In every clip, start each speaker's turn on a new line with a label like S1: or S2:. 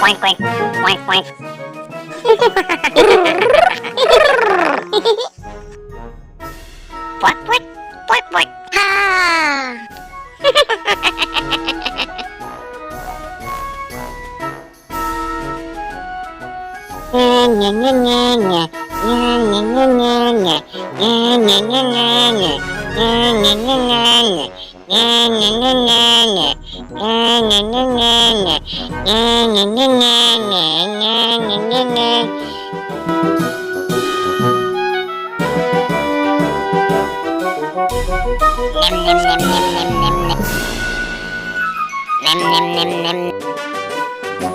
S1: Quack, quack, quack, quack. Quack, quack, quack, quack. Ha! Nya, nya, nya, nya. Nya, nya, nya, nya, nya. Nya, nya, nya, nya, nya. Nya, nya, nya, nya, nya. Nya, nya, nya, nya, nya. Nya, nya, nya, nya, nya. Nya, nya, nya, nya, nya.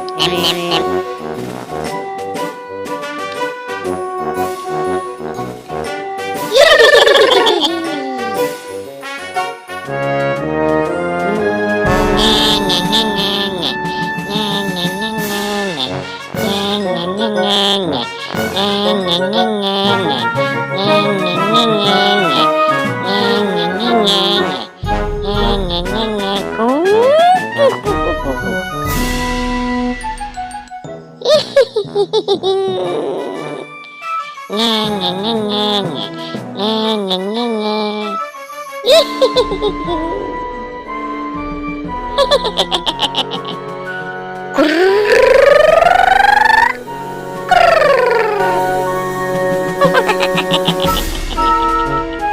S1: Nya, nya, nya, nya. Nem, nem, nem, nem, nem, nem, nem. Nem, nem, nem, nem. Nem, nem, nem. Kurr.